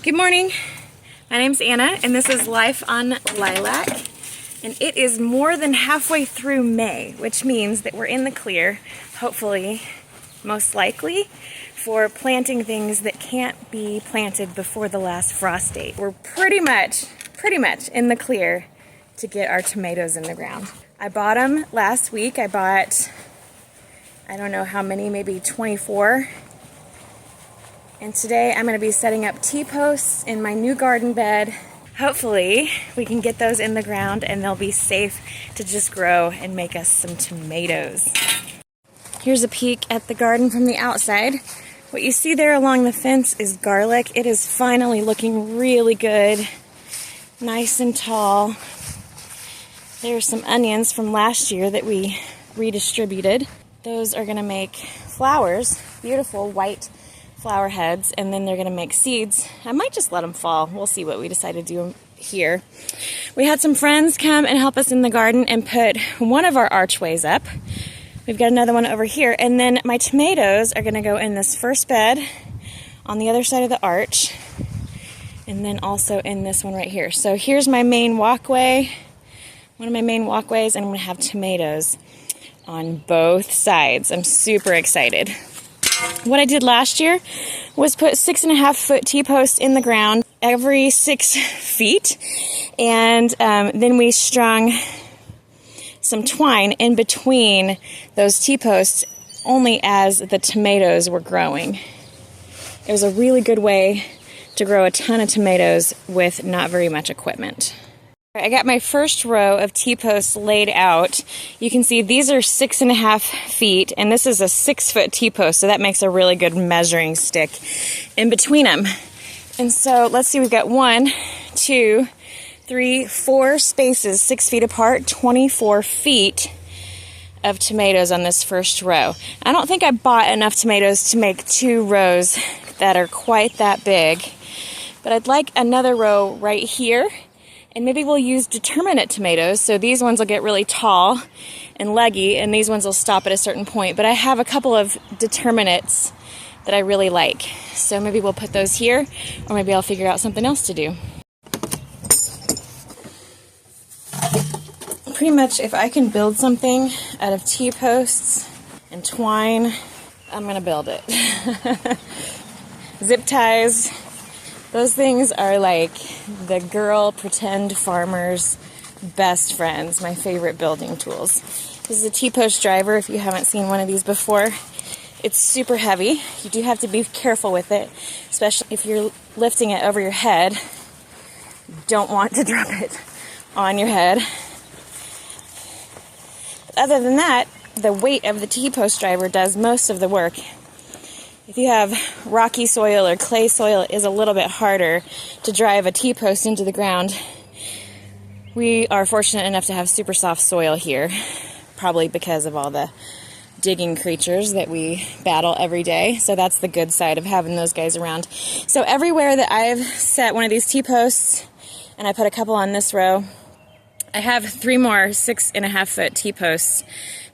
Good morning. My name's Anna, and this is Life on Lilac. And it is more than halfway through May, which means that we're in the clear, hopefully, most likely, for planting things that can't be planted before the last frost date. We're pretty much in the clear to get our tomatoes in the ground. I bought them last week. I bought, I don't know how many, maybe 24. And today I'm going to be setting up T-posts in my new garden bed. Hopefully we can get those in the ground and they'll be safe to just grow and make us some tomatoes. Here's a peek at the garden from the outside. What you see there along the fence is garlic. It is finally looking really good, nice and tall. There's some onions from last year that we redistributed. Those are going to make flowers, beautiful white flower heads, and then they're going to make seeds. I might just let them fall. We'll see what we decide to do here. We had some friends come and help us in the garden and put one of our archways up. We've got another one over here, and then my tomatoes are going to go in this first bed on the other side of the arch, and then also in this one right here. So here's my main walkway, one of my main walkways, and I'm going to have tomatoes on both sides. I'm super excited. What I did last year was put 6.5-foot T-posts in the ground every 6 feet, and then we strung some twine in between those T-posts only as the tomatoes were growing. It was a really good way to grow a ton of tomatoes with not very much equipment. I got my first row of T-posts laid out. You can see these are 6.5 feet, and this is a 6-foot T-post, so that makes a really good measuring stick in between them. And so let's see, we've got 1, 2, 3, 4 spaces, 6 feet apart, 24 feet of tomatoes on this first row. I don't think I bought enough tomatoes to make 2 rows that are quite that big, but I'd like another row right here. And maybe we'll use determinate tomatoes, so these ones will get really tall and leggy, and these ones will stop at a certain point. But I have a couple of determinates that I really like, so maybe we'll put those here, or maybe I'll figure out something else to do. Pretty much, if I can build something out of T-posts and twine, I'm going to build it. Zip ties. Those things are like the girl pretend farmer's best friends, my favorite building tools. This is a T-post driver if you haven't seen one of these before. It's super heavy. You do have to be careful with it, especially if you're lifting it over your head. You don't want to drop it on your head. But other than that, the weight of the T-post driver does most of the work. If you have rocky soil or clay soil, it is a little bit harder to drive a T-post into the ground. We are fortunate enough to have super soft soil here, probably because of all the digging creatures that we battle every day. So that's the good side of having those guys around. So everywhere that I've set one of these T-posts, and I put a couple on this row, I have 3 more 6.5-foot T-posts,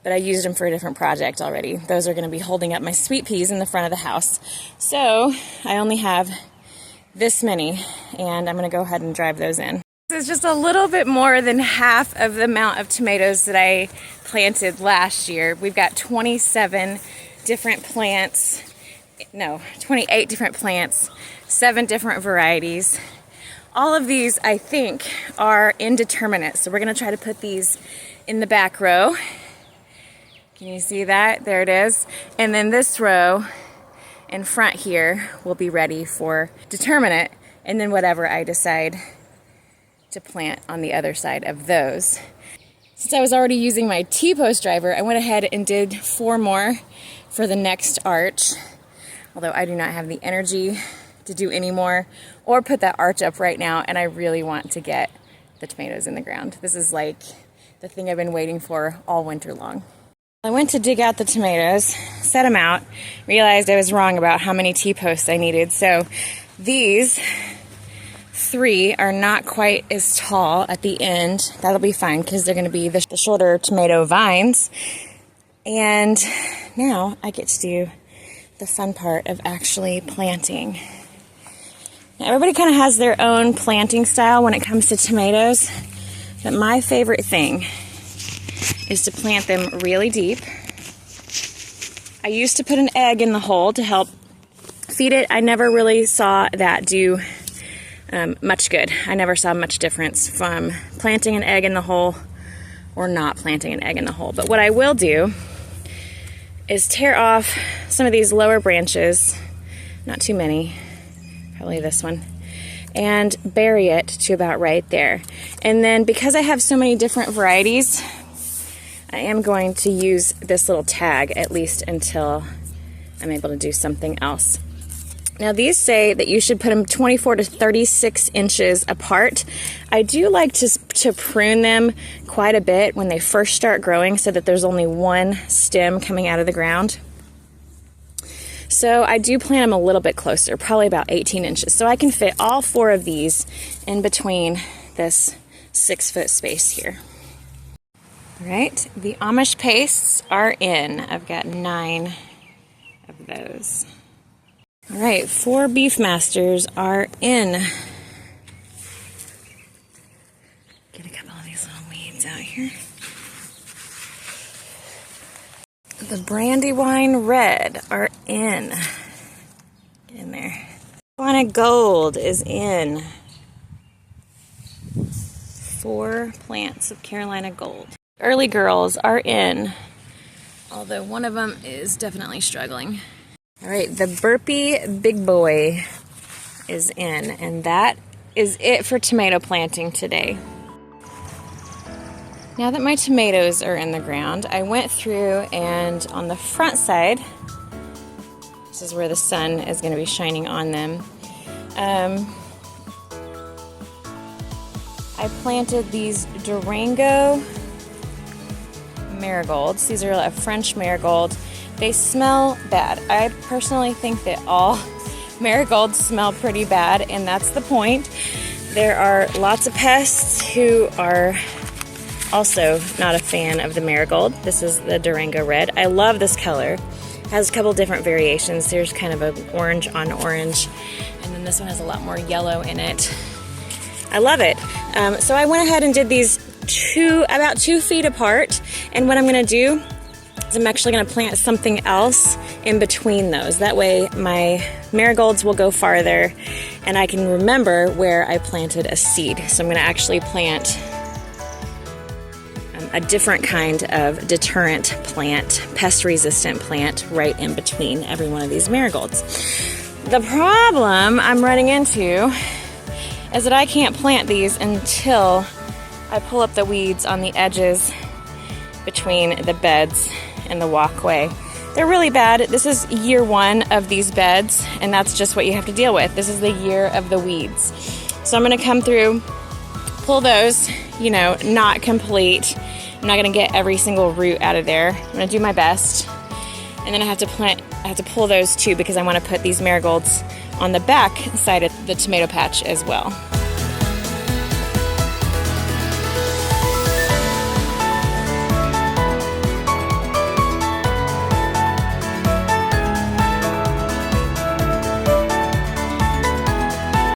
but I used them for a different project already. Those are going to be holding up my sweet peas in the front of the house. So I only have this many, and I'm going to go ahead and drive those in. This is just a little bit more than half of the amount of tomatoes that I planted last year. We've got 28 different plants, 7 different varieties. All of these, I think, are indeterminate, so we're going to try to put these in the back row. Can you see that? There it is. And then this row in front here will be ready for determinate, and then whatever I decide to plant on the other side of those. Since I was already using my T-post driver, I went ahead and did 4 more for the next arch, although I do not have the energy to do any more or put that arch up right now, and I really want to get the tomatoes in the ground. This is like the thing I've been waiting for all winter long. I went to dig out the tomatoes, set them out, realized I was wrong about how many T-posts I needed. So these 3 are not quite as tall at the end. That'll be fine because they're going to be the shorter tomato vines. And now I get to do the fun part of actually planting. Everybody kind of has their own planting style when it comes to tomatoes, but my favorite thing is to plant them really deep. I used to put an egg in the hole to help feed it. I never really saw that do much good. I never saw much difference from planting an egg in the hole or not planting an egg in the hole. But what I will do is tear off some of these lower branches, not too many, probably this one, and bury it to about right there. And then because I have so many different varieties, I am going to use this little tag at least until I'm able to do something else. Now these say that you should put them 24 to 36 inches apart. I do like to prune them quite a bit when they first start growing so that there's only one stem coming out of the ground. So I do plant them a little bit closer, probably about 18 inches. So I can fit all 4 of these in between this 6-foot space here. All right, the Amish pastes are in. I've got 9 of those. All right, 4 Beefmasters are in. Get a couple of these little weeds out here. The Brandywine Red are in. Get in there. Carolina Gold is in. 4 plants of Carolina Gold. Early Girls are in, although one of them is definitely struggling. All right, the Burpee Big Boy is in, and that is it for tomato planting today. Now that my tomatoes are in the ground, I went through and on the front side, this is where the sun is going to be shining on them, I planted these Durango marigolds. These are a French marigold. They smell bad. I personally think that all marigolds smell pretty bad, and that's the point. There are lots of pests who are also not a fan of the marigold. This is the Durango Red. I love this color. It has a couple different variations. There's kind of an orange on orange, and then this one has a lot more yellow in it. I love it. So I went ahead and did these about 2 feet apart, and what I'm going to do is I'm actually going to plant something else in between those. That way my marigolds will go farther and I can remember where I planted a seed. So I'm going to actually plant a different kind of deterrent plant, pest-resistant plant, right in between every one of these marigolds. The problem I'm running into is that I can't plant these until I pull up the weeds on the edges between the beds and the walkway. They're really bad. This is year 1 of these beds, and that's just what you have to deal with. This is the year of the weeds. So I'm going to come through, pull those, not complete. I'm not going to get every single root out of there. I'm going to do my best. And then I have to pull those too because I want to put these marigolds on the back side of the tomato patch as well.